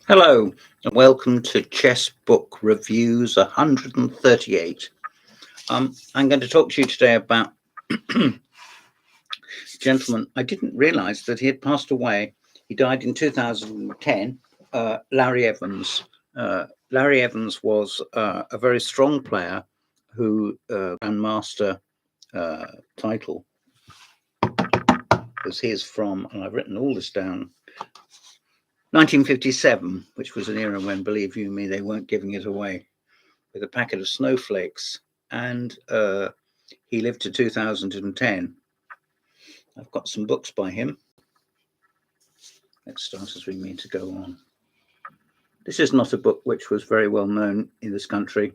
Hello, and welcome to Chess Book Reviews 138. I'm going to talk to you today about a gentleman. I didn't realize that he had passed away. He died in 2010, Larry Evans. Larry Evans was a very strong player who Grandmaster title was his from, and I've written all this down, 1957, which was an era when, believe you me, they weren't giving it away, with a packet of snowflakes, and he lived to 2010. I've got some books by him. Let's start as we mean to go on. This is not a book which was very well known in this country.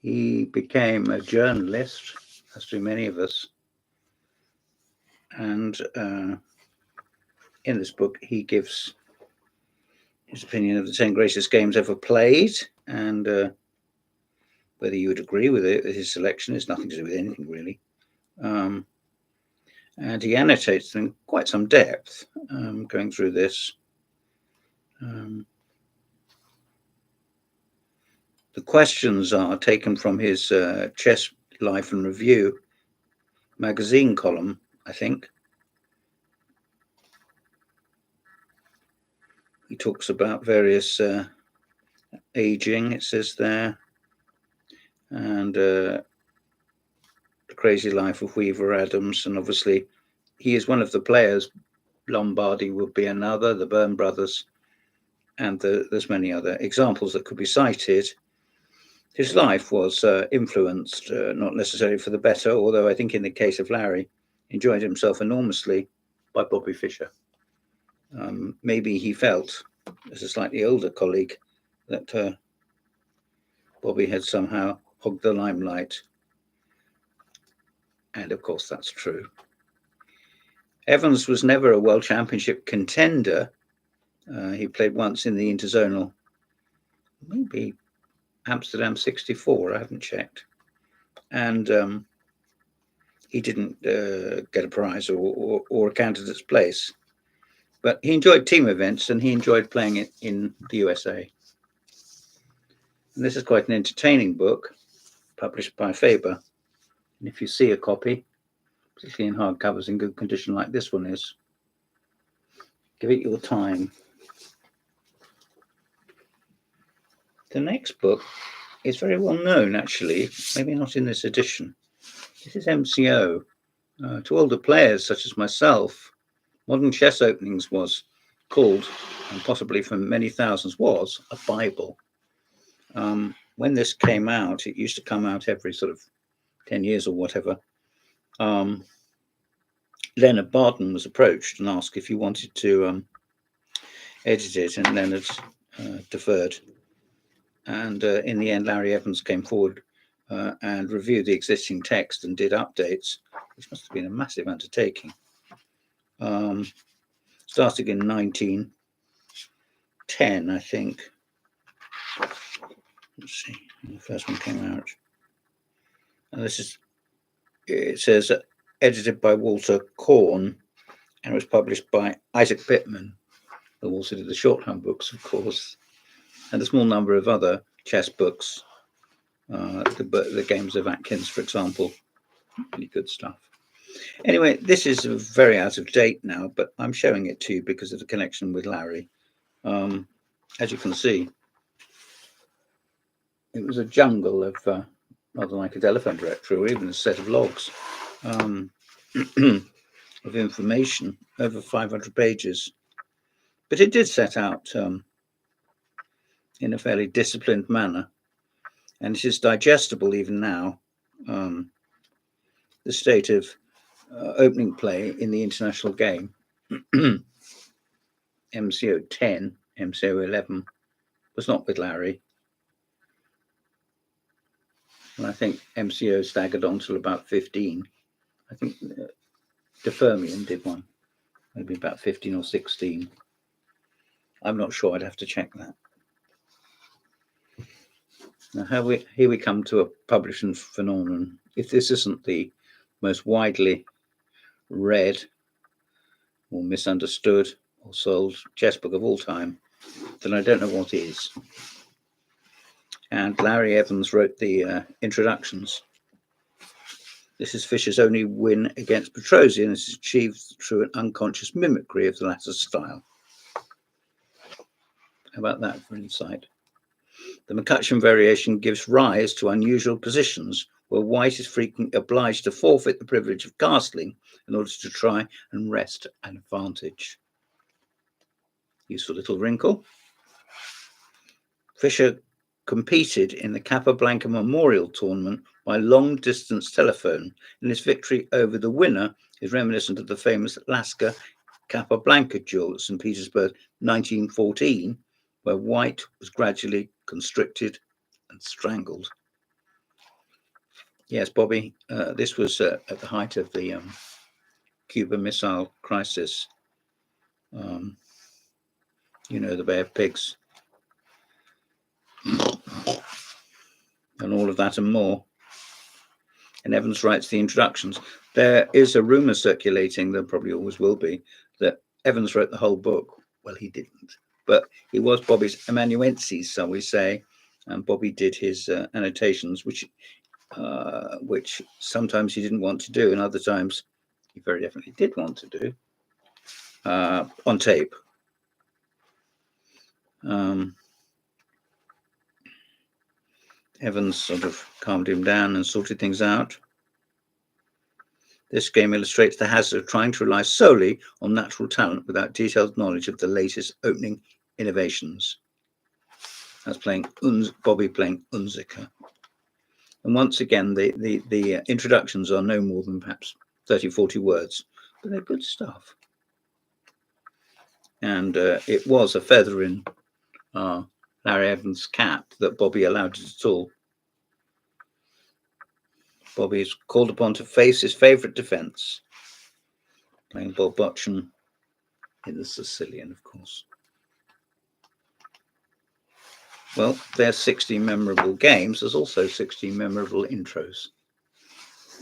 He became a journalist, as do many of us, and in this book he gives his opinion of the 10 greatest games ever played, and whether you would agree with it, his selection is nothing to do with anything really. And he annotates them in quite some depth, going through this. The questions are taken from his Chess Life and Review magazine column, I think. He talks about various aging, it says there, and the crazy life of Weaver Adams, and obviously he is one of the players. Lombardy would be another, the Byrne brothers, and there's many other examples that could be cited. His life was influenced, not necessarily for the better, although I think in the case of Larry, enjoyed himself enormously, by Bobby Fischer. Maybe he felt, as a slightly older colleague, that Bobby had somehow hogged the limelight. And of course, that's true. Evans was never a World Championship contender. He played once in the interzonal, maybe Amsterdam 64, I haven't checked. And he didn't get a prize or a candidate's place. But he enjoyed team events and he enjoyed playing it in the USA. And this is quite an entertaining book, published by Faber. And if you see a copy, particularly in hardcovers in good condition like this one is, give it your time. The next book is very well known, actually, maybe not in this edition. This is MCO. To older players such as myself, Modern Chess Openings was called, and possibly for many thousands was, a Bible. When this came out, it used to come out every sort of 10 years or whatever. Leonard Barton was approached and asked if he wanted to edit it, and Leonard deferred. And in the end, Larry Evans came forward and reviewed the existing text and did updates, which must have been a massive undertaking. Starting in 1910, I think. Let's see, the first one came out. And it says, edited by Walter Korn, and was published by Isaac Pittman, who also did the shorthand books, of course, and a small number of other chess books. The Games of Atkins, for example, really good stuff. Anyway, this is very out of date now, but I'm showing it to you because of the connection with Larry. As you can see, it was a jungle of rather like a telephone directory or even a set of logs of information, over 500 pages. But it did set out in a fairly disciplined manner, and it is digestible even now, the state of opening play in the international game. MCO 10, MCO 11 was not with Larry. And I think MCO staggered on till about 15. I think De Fermian did one, maybe about 15 or 16. I'm not sure, I'd have to check that. Now, here we come to a publishing phenomenon. If this isn't the most widely read or misunderstood or sold chess book of all time, then I don't know what is. And Larry Evans wrote the introductions. This is Fischer's only win against Petrosian, and it's achieved through an unconscious mimicry of the latter's style. How about that for insight? The McCutcheon variation gives rise to unusual positions where white is frequently obliged to forfeit the privilege of castling in order to try and wrest an advantage. Useful little wrinkle. Fischer competed in the Capablanca Memorial Tournament by long-distance telephone, and his victory over the winner is reminiscent of the famous Lasker Capablanca duel at St. Petersburg 1914, where white was gradually constricted and strangled. Yes, Bobby, this was at the height of the Cuban Missile Crisis. You know, the Bay of Pigs. And all of that and more. And Evans writes the introductions. There is a rumor circulating, there probably always will be, that Evans wrote the whole book. Well, he didn't, but he was Bobby's amanuensis, shall we say, and Bobby did his annotations, which sometimes he didn't want to do, and other times he very definitely did want to do on tape. Evans sort of calmed him down and sorted things out. This game illustrates the hazard of trying to rely solely on natural talent without detailed knowledge of the latest opening innovations. That's Bobby playing Unzicker. And once again, the introductions are no more than perhaps 30, 40 words, but they're good stuff. And it was a feather in Larry Evans' cap that Bobby allowed it at all. Bobby is called upon to face his favourite defence, playing Bob Butchen in the Sicilian, of course. Well, there's 16 memorable games. There's also 16 memorable intros.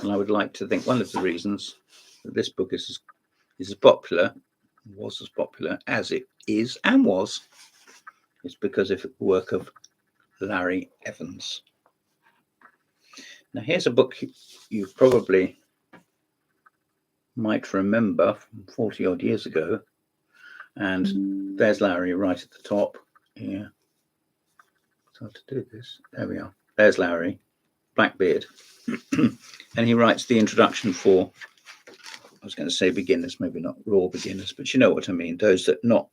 And I would like to think one of the reasons that this book is as popular, was as popular as it is and was, is because of the work of Larry Evans. Now, here's a book you probably might remember from 40 odd years ago. And there's Larry right at the top here. It's hard to do this. There we are. There's Larry, Blackbeard. And he writes the introduction for, I was going to say beginners, maybe not raw beginners, but you know what I mean. Those that are not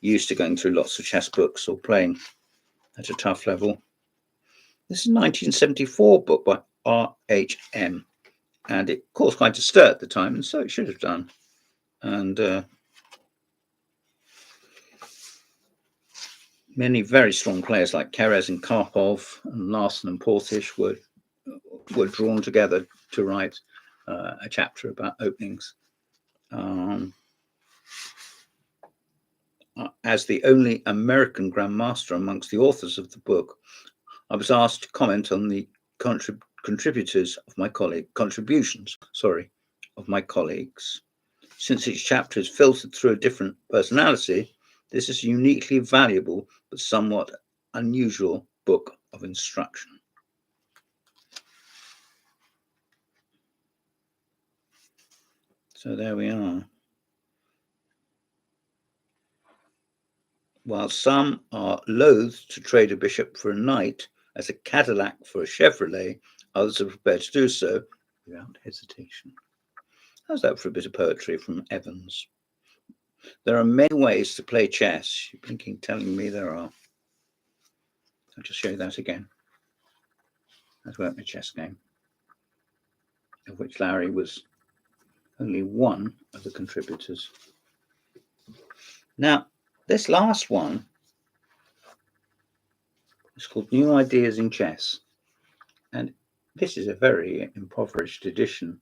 used to going through lots of chess books or playing at a tough level. This is a 1974 book by R.H.M. And it caused quite a stir at the time, and so it should have done. And many very strong players like Keres and Karpov and Larsen and Portish were drawn together to write a chapter about openings. As the only American Grandmaster amongst the authors of the book, I was asked to comment on the contributions of my colleagues. Since each chapter is filtered through a different personality, this is a uniquely valuable but somewhat unusual book of instruction. So there we are. While some are loath to trade a bishop for a knight as a Cadillac for a Chevrolet, others are prepared to do so without hesitation. How's that for a bit of poetry from Evans? There are many ways to play chess. You're telling me there are. I'll just show you that again. That weren't a chess game, of which Larry was only one of the contributors. Now, this last one is called New Ideas in Chess. And this is a very impoverished edition.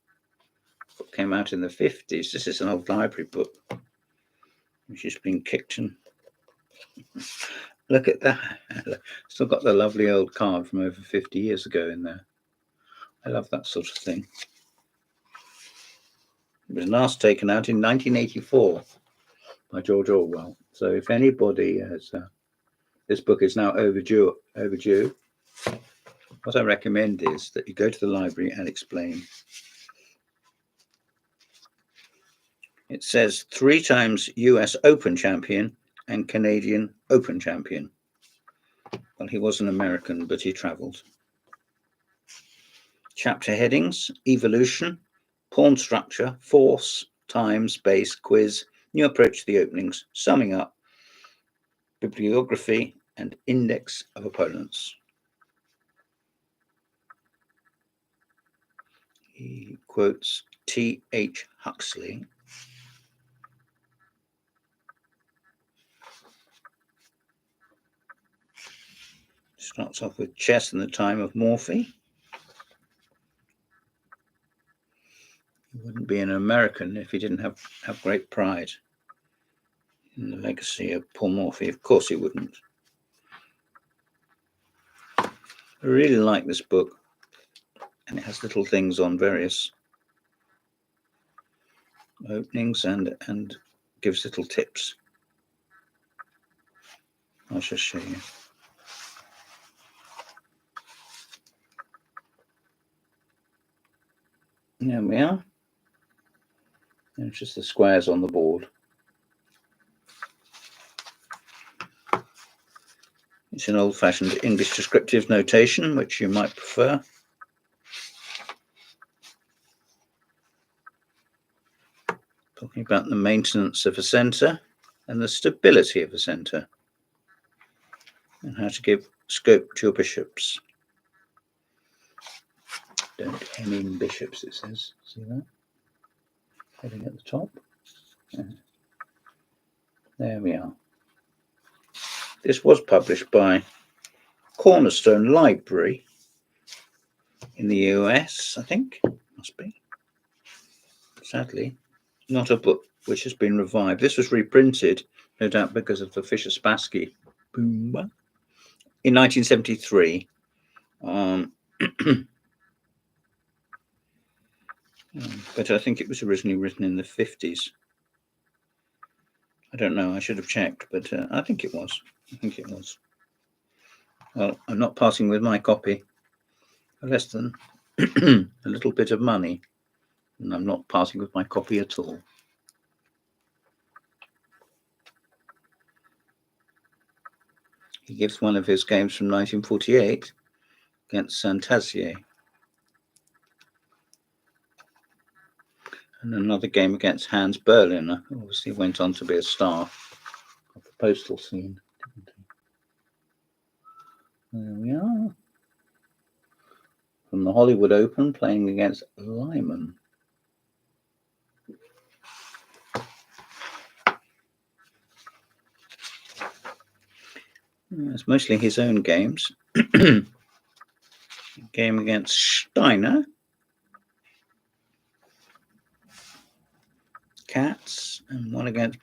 It came out in the 50s. This is an old library book, which has been kicked and look at that. Still got the lovely old card from over 50 years ago in there. I love that sort of thing. It was last taken out in 1984. by George Orwell. So if anybody has, this book is now overdue. What I recommend is that you go to the library and explain. It says 3 times US Open champion and Canadian Open champion. Well, he was an American, but he travelled. Chapter headings: evolution, pawn structure, force, time, space, quiz, new approach to the openings, summing up, bibliography, and index of opponents. He quotes T.H. Huxley. Starts off with chess in the time of Morphy. He wouldn't be an American if he didn't have great pride in the legacy of Paul Morphy. Of course he wouldn't. I really like this book, and it has little things on various openings and gives little tips. I'll just show you. There we are. And it's just the squares on the board. It's an old-fashioned English descriptive notation, which you might prefer. Talking about the maintenance of a centre and the stability of a centre, and how to give scope to your bishops. Don't hem in bishops, it says. See that? Heading at the top. Yeah. There we are. This was published by Cornerstone Library in the US, I think. Must be. Sadly, not a book which has been revived. This was reprinted, no doubt because of the Fisher-Spassky boom in 1973. But I think it was originally written in the 50s. I don't know. I should have checked, but I think it was. Well, I'm not parting with my copy for less than a little bit of money, and I'm not parting with my copy at all. He gives one of his games from 1948 against Santazier, and another game against Hans Berliner, who obviously went on to be a star of the postal scene, didn't he? There we are. From the Hollywood Open, playing against Lyman. It's mostly his own games. Game against Steiner. Katz, and one against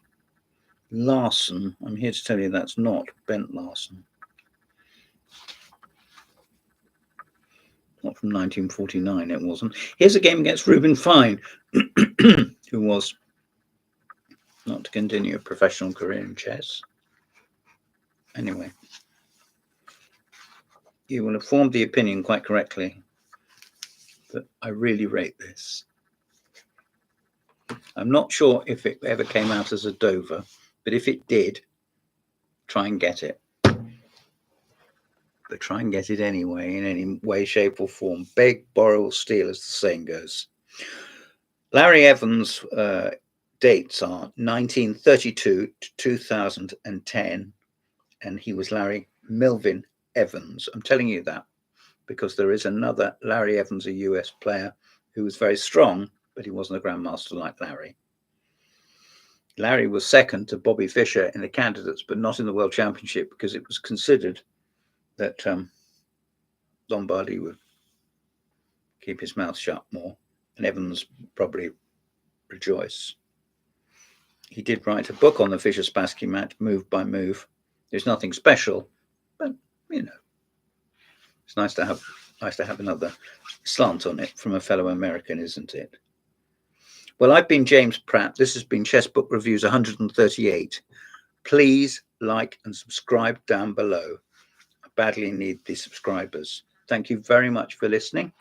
Larson. I'm here to tell you that's not Bent Larson. Not from 1949, it wasn't. Here's a game against Reuben Fine, who was not to continue a professional career in chess. Anyway, you will have formed the opinion quite correctly that I really rate this. I'm not sure if it ever came out as a Dover, but if it did, try and get it. But try and get it anyway, in any way, shape, or form. Beg, borrow, or steal, as the saying goes. Larry Evans' dates are 1932 to 2010, and he was Larry Melvyn Evans. I'm telling you that because there is another Larry Evans, a US player, who was very strong, but he wasn't a grandmaster like Larry. Larry was second to Bobby Fischer in the candidates, but not in the World Championship, because it was considered that Lombardi would keep his mouth shut more, and Evans probably rejoice. He did write a book on the Fischer-Spassky match, move by move. There's nothing special, but you know, it's nice to have another slant on it from a fellow American, isn't it? Well, I've been James Pratt. This has been Chess Book Reviews 138. Please like and subscribe down below. I badly need the subscribers. Thank you very much for listening.